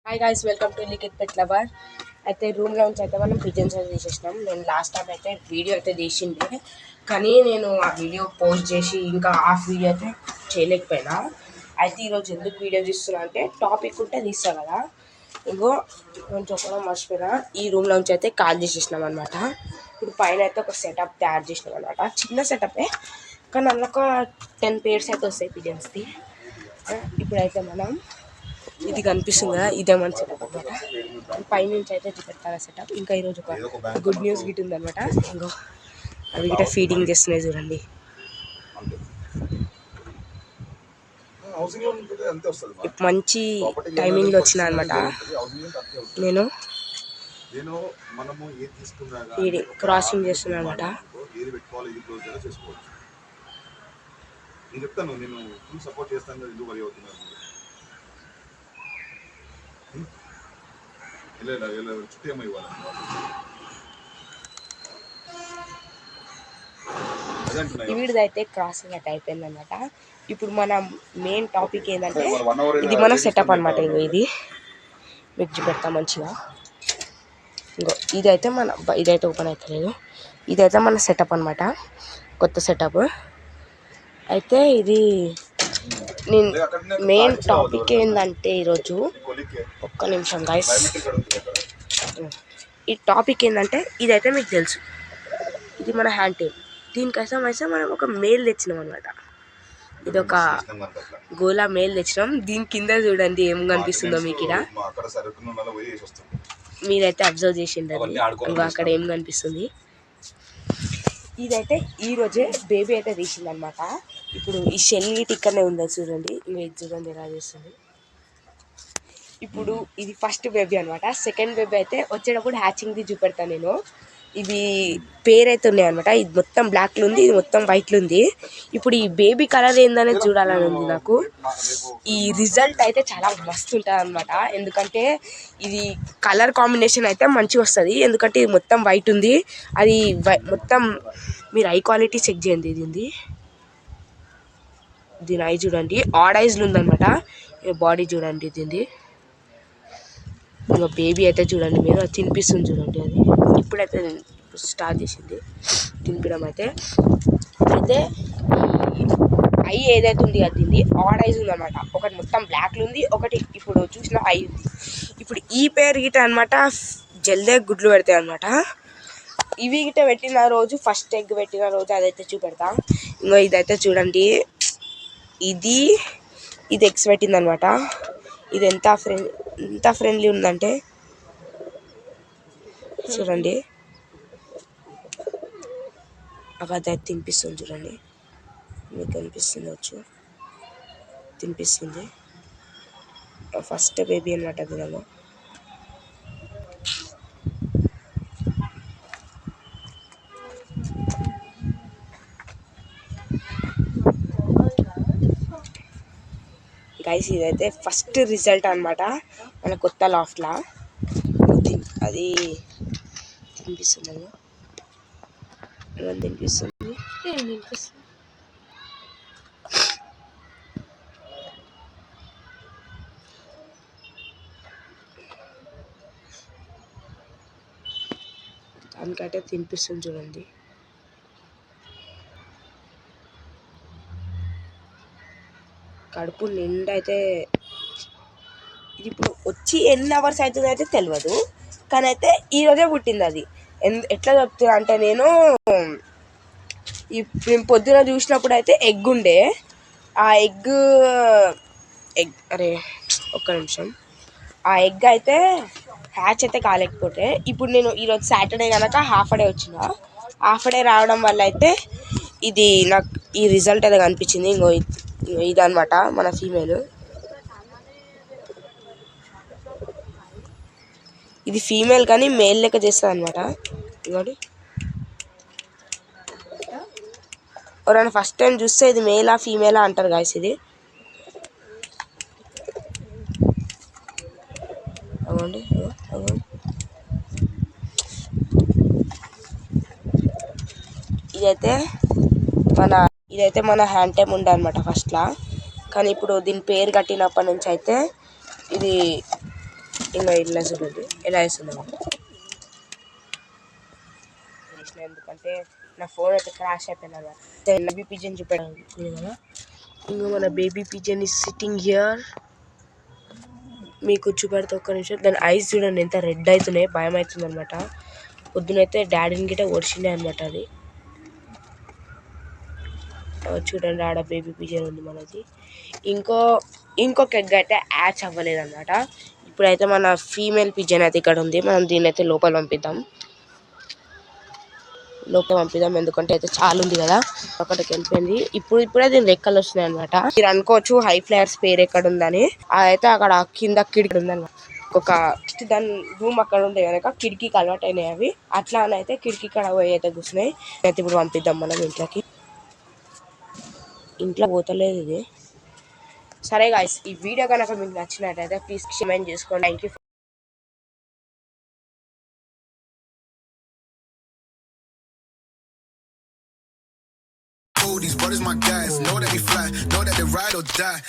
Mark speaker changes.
Speaker 1: Hi guys, welcome to Likhith pet lover. అయితే రూమ్లో నుంచి అయితే మనం పిజన్స్ అయితే తీసేసినాం. నేను లాస్ట్ టైం అయితే వీడియో అయితే తీసిండే, కానీ నేను ఆ వీడియో పోస్ట్ చేసి ఇంకా హాఫ్ వీడియో అయితే చేయలేకపోయినా. అయితే ఈరోజు ఎందుకు వీడియో తీస్తున్నా అంటే టాపిక్ ఉంటే తీస్తా కదా. ఇంకో కొంచెం కూడా మర్చిపోయినా, ఈ రూమ్లో నుంచి అయితే కాల్ చేసేసినాం అనమాట. ఇప్పుడు పైన అయితే ఒక సెటప్ తయారు చేసినాం అనమాట. చిన్న సెటపే, కానీ అందులో ఒక 10 pairs అయితే వస్తాయి పిజన్స్ది. ఇప్పుడైతే మనం ఇది కనిపిస్తుంది కదా, ఇదే మన సెటప్ అనమాట. పైనుంచి అయితే చూపెడతాను సెటప్. ఇంకా ఈరోజు ఒక గుడ్ న్యూస్ గిట్ ఉందనమాట. ఇంకో అవి గిట్ట ఫీడింగ్ చేస్తున్నాయి చూడండి. మంచి టైమింగ్లో వచ్చిన అనమాట. నేను క్రాసింగ్ చేస్తున్నా అనమాట. చెప్తాను, నేను ఫుల్ సపోర్ట్ చేస్తాను. ఎందుకు వరి అవుతున్నారు చుట్టూ ఏమో ఇవ్వాలి. వీడిదైతే క్రాసింగ్ అయితే అయిపోయింది అనమాట. ఇప్పుడు మన మెయిన్ టాపిక్ ఏంటంటే ఇది మన సెటప్ అనమాట. ఇది మీకు చూపెడతా మంచిగా. ఇంకో ఇదైతే ఓపెన్ అవుతలేదు. ఇదైతే మన సెటప్ అనమాట, కొత్త సెటప్. అయితే ఇది నేను మెయిన్ టాపిక్ ఏంటంటే ఈరోజు ఒక్క నిమిషం గైస్. ఈ టాపిక్ ఏంటంటే ఇదైతే మీకు తెలుసు, ఇది మన హ్యాండ్ టేప్. దీనికోసం అయితే మనం ఒక మెయిల్ తెచ్చినాం అనమాట. ఇది ఒక గోలా మెయిల్ తెచ్చినాం. దీని కింద చూడండి ఏం కనిపిస్తుందో మీకు. ఇక్కడ మీరైతే అబ్జర్వ్ చేసిండండి, అక్కడ ఏం కనిపిస్తుంది. ఇదైతే ఈరోజే బేబీ అయితే తీసిందనమాట. ఇప్పుడు ఈ షెల్ ఇక్కడనే ఉందా చూడండి. ఇంకా చూడండి ఎలా చేస్తుంది. ఇప్పుడు ఇది ఫస్ట్ బేబీ అనమాట. సెకండ్ బేబీ అయితే వచ్చేటప్పుడు హ్యాచింగ్ది చూపెడతాను నేను. ఇది పేరు అయితే ఉన్నాయి అనమాట. ఇది మొత్తం బ్లాక్లో ఉంది, ఇది మొత్తం వైట్లో ఉంది. ఇప్పుడు ఈ బేబీ కలర్ ఏందనేది చూడాలని ఉంది నాకు. ఈ రిజల్ట్ అయితే చాలా మస్తు ఉంటుంది అనమాట. ఎందుకంటే ఇది కలర్ కాంబినేషన్ అయితే మంచిగా వస్తుంది. ఎందుకంటే ఇది మొత్తం వైట్ ఉంది, అది మొత్తం మీరు ఐ క్వాలిటీ చెక్ చేయండి. ఇది ఉంది, దీని ఐ చూడండి, ఆడ్ ఐజ్లు ఉందన్నమాట. బాడీ చూడండి దీనిది. ఇంకా బేబీ అయితే చూడండి, మీరు తినిపిస్తుంది చూడండి. అది ఇప్పుడైతే స్టార్ట్ చేసింది తినిపించడం అయితే. ఐ ఏదైతే ఉంది అది దీన్ని ఆడ్ ఐజ్ ఉందన్నమాట. ఒకటి మొత్తం బ్లాక్లో ఉంది, ఒకటి ఇప్పుడు చూసిన ఐ ఉంది. ఇప్పుడు ఈ పేరు గిట్ట అనమాట జల్దే గుడ్లు పెడతాయి అనమాట. ఇవి గిట్ట పెట్టిన రోజు, ఫస్ట్ ఎగ్ పెట్టిన రోజు అదైతే చూపెడతాం. ఇంకా ఇదైతే చూడండి, ఇది ఎగ్స్ పెట్టింది అనమాట. ఇది ఎంత ఫ్రెండ్లీ ఉందంటే చూడండి. అదైతే తినిపిస్తుంది చూడండి, మీకు కనిపిస్తుంది వచ్చు, తినిపిస్తుంది. ఫస్ట్ బేబీ అనమాట దీనిలో. గైస్ ఇదైతే ఫస్ట్ రిజల్ట్ అనమాట మన కొత్త లాఫ్ట్లా. అది తినిపిస్తుంది, తినిపిస్తుంది. దానికైతే తినిపిస్తుంది చూడండి. కడుపు నిండా అయితే ఇది ఇప్పుడు వచ్చి ఎన్ని అవర్స్ అవుతుంది అయితే తెలియదు, కానీ అయితే ఈరోజే పుట్టింది అది. ఎట్లా చెప్తున్నా అంటే నేను పొద్దున చూసినప్పుడు అయితే ఎగ్ ఉండే, ఆ ఎగ్ అరే ఒక్క నిమిషం, ఆ ఎగ్ అయితే హ్యాచ్ అయితే కాలేకపోతే. ఇప్పుడు నేను ఈరోజు సాటర్డే కనుక హాఫ్ డే వచ్చిన, హాఫ్ డే రావడం వల్ల అయితే ఇది నాకు ఈ రిజల్ట్ అయితే కనిపించింది. ఇంకో ఇదనమాట మన ఫీమేల్. ఇది ఫీమేల్ కానీ మేల్ లెక్క చేస్తుంది అనమాట. ఇంకోటి ఎవరైనా ఫస్ట్ టైం చూస్తే ఇది మేలా ఫీమేలా అంటారు గాయస్. ఇది అవ్వండి, ఇదైతే మన హ్యాండ్ టైం ఉండే అనమాట ఫస్ట్లా. కానీ ఇప్పుడు దీని పేరు కట్టినప్పటి నుంచి అయితే ఇది ఇంకా ఇలా చూడండి ఎలా వేస్తున్నాము. ఎందుకంటే నా ఫోన్ అయితే క్రాష్ అయిపోయింది అన్నమాట. బేబీ పిజన్ చూపెట్టాను కదా. ఇంకా మన baby pigeon is sitting here. మీకు చూపెడితే ఒక్క నిమిషం. దాని ఐస్ చూడండి ఎంత రెడ్ అవుతున్నాయి, భయం అవుతుంది అనమాట. పొద్దునైతే డాడీని గిట్ట ఓడిచిండే అనమాట అది. చూడండి ఆడ బేబీ పిజన్ ఉంది మనది. ఇంకొక ఎగ్ అయితే యాచ్ అవ్వలేదు అనమాట. ఇప్పుడైతే మన ఫీమేల్ పిజన్ అయితే ఇక్కడ ఉంది. మనం దీన్ని అయితే లోపల పంపిద్దాం. ఎందుకంటే అయితే చాలా ఉంది కదా, ఒకటికి వెళ్ళిపోయింది. ఇప్పుడే దీని రెక్కలు వస్తున్నాయి అనమాట. మీరు అనుకోవచ్చు హై ఫ్లైయర్స్ పేరు ఎక్కడ ఉందని. అదైతే అక్కడ కింద కిటికీ ఉందన్నమాట. ఒక దాని రూమ్ అక్కడ ఉండే కనుక కిటికీకి అలవాటు అయినాయి అవి. అట్లా అని అయితే కిటికీ కాడ పోయి అయితే కూర్చున్నాయి. అయితే ఇప్పుడు పంపిద్దాం మనం ఇంట్లో పోతలేదు ఇది. సరే గాయ్స్, ఈ వీడియో కనుక మీకు నచ్చినట్టయితే ప్లీజ్ కామెంట్ చేసుకోండి. Thank you. These brothers my guys, know that we fly, know that they ride or die.